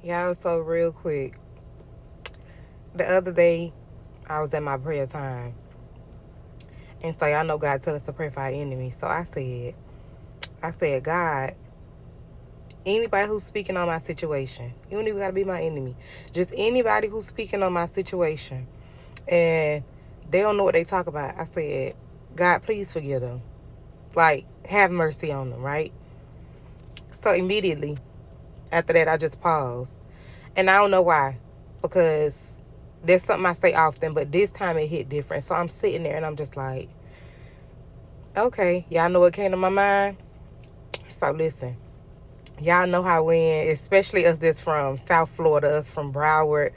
Y'all, so real quick. The other day, I was at my prayer time. And so y'all know God tell us to pray for our enemies. So I said, God, anybody who's speaking on my situation, you don't even gotta be my enemy. Just anybody who's speaking on my situation and they don't know what they talk about. I said, God, please forgive them. Like, have mercy on them, right? So immediately after that, I just paused. And I don't know why. Because there's something I say often, but this time it hit different. So I'm sitting there and I'm just like, okay, y'all know what came to my mind? So listen, y'all know how when, especially us that's from South Florida, us from Broward,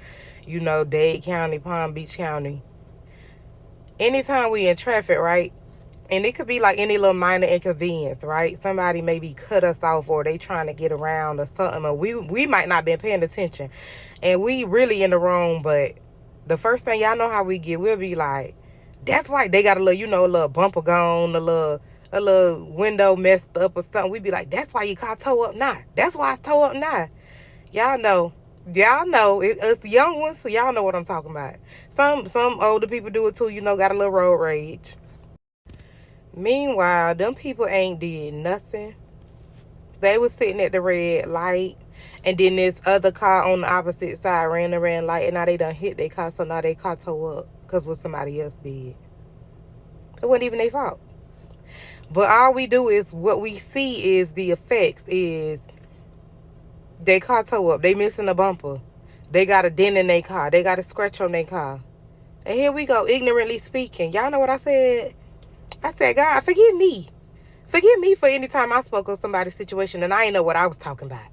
Dade County, Palm Beach County. Anytime we in traffic, right? And it could be like any little minor inconvenience, right? Somebody maybe cut us off or they trying to get around or something. Or we might not been paying attention. And we really in the wrong, but the first thing y'all know how we get, we'll be like, that's why they got a little, a little bumper gone, a little window messed up or something. We be like, that's why your car towed up now. That's why it's towed up now. Y'all know. It's the young ones, so y'all know what I'm talking about. Some older people do it too, got a little road rage. Meanwhile, them people ain't did nothing. They was sitting at the red light, and then this other car on the opposite side ran the red light, and now they done hit their car, so now their car tore up because what somebody else did. It wasn't even their fault. But all we do is, what we see is the effects is they car tore up. They missing a bumper. They got a dent in their car. They got a scratch on their car. And here we go, ignorantly speaking. Y'all know what I said? I said, God, forgive me. Forgive me for any time I spoke on somebody's situation and I ain't know what I was talking about.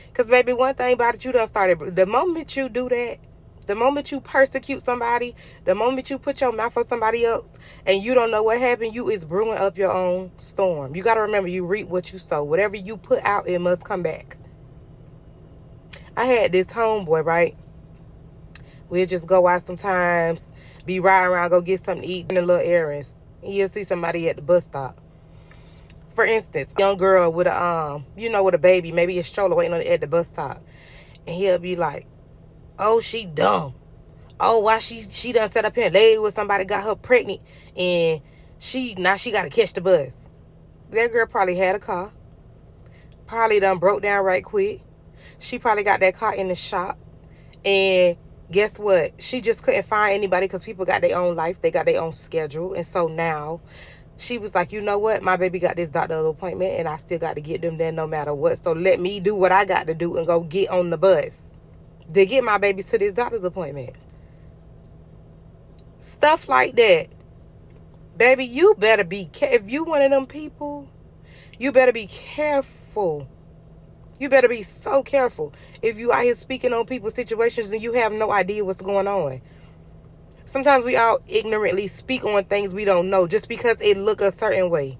Because, baby, one thing about it, you done started. The moment you do that, the moment you persecute somebody, the moment you put your mouth on somebody else and you don't know what happened, you is brewing up your own storm. You got to remember, you reap what you sow. Whatever you put out, it must come back. I had this homeboy, right? We'll just go out sometimes, be riding around, go get something to eat, in a little errands. You'll see somebody at the bus stop. For instance, a young girl with with a baby, maybe a stroller waiting on at the bus stop. And he'll be like, oh, she dumb. Oh, why she done sat up here and laid with somebody, got her pregnant, and now she got to catch the bus. That girl probably had a car. Probably done broke down right quick. She probably got that car in the shop. And guess what? She just couldn't find anybody because people got their own life. They got their own schedule. And so now she was like, you know what? My baby got this doctor appointment and I still got to get them there no matter what. So let me do what I got to do and go get on the bus to get my baby to this doctor's appointment. Stuff like that. Baby, you better be if you one of them people, you better be careful. You better be so careful if you out here speaking on people's situations and you have no idea what's going on. Sometimes we all ignorantly speak on things we don't know just because it look a certain way.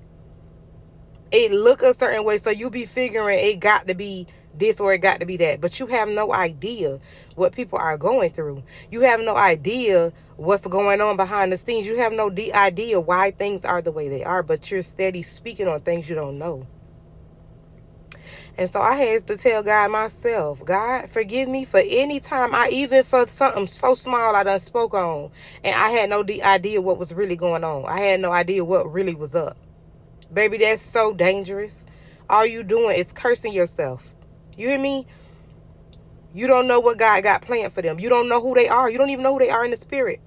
It look a certain way, so you be figuring it got to be this or it got to be that. But you have no idea what people are going through. You have no idea what's going on behind the scenes. You have no idea why things are the way they are, but you're steady speaking on things you don't know. And so I had to tell God myself, God, forgive me for any time even for something so small I done spoke on. And I had no idea what was really going on. I had no idea what really was up. Baby, that's so dangerous. All you doing is cursing yourself. You hear me? You don't know what God got planned for them. You don't know who they are. You don't even know who they are in the spirit.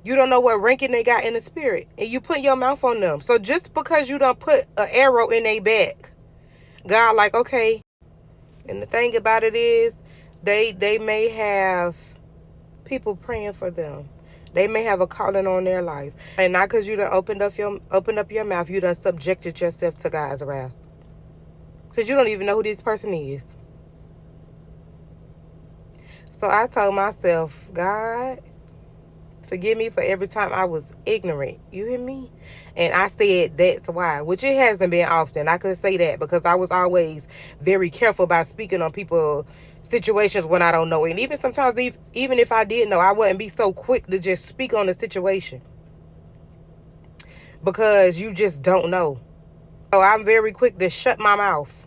You don't know what ranking they got in the spirit. And you put your mouth on them. So just because you done put an arrow in their back, God like, okay. And the thing about it is, they may have people praying for them. They may have a calling on their life. And not because you done opened up your mouth, you done subjected yourself to God's wrath. Because you don't even know who this person is. So I told myself, God, forgive me for every time I was ignorant. You hear me? And I said that's why, which it hasn't been often. I could say that because I was always very careful about speaking on people's situations when I don't know. And even sometimes, even if I did know, I wouldn't be so quick to just speak on the situation because you just don't know. So I'm very quick to shut my mouth.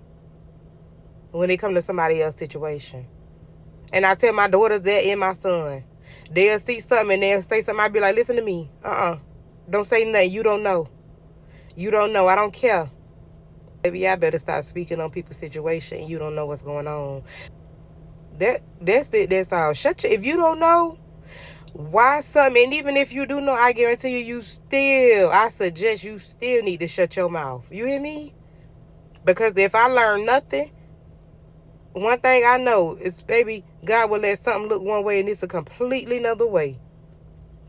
when it comes to somebody else's situation. And I tell my daughters that and my son. They'll see something and they'll say something. I'll be like, listen to me. Don't say nothing. You don't know. You don't know. I don't care. Baby, I better stop speaking on people's situation. You don't know what's going on. That's it. That's all. If you don't know why something, and even if you do know, I guarantee you, I suggest you still need to shut your mouth. You hear me? Because if I learn nothing, one thing I know is, baby, God will let something look one way and it's a completely another way.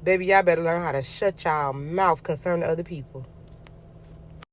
Baby, y'all better learn how to shut y'all mouth concerning other people.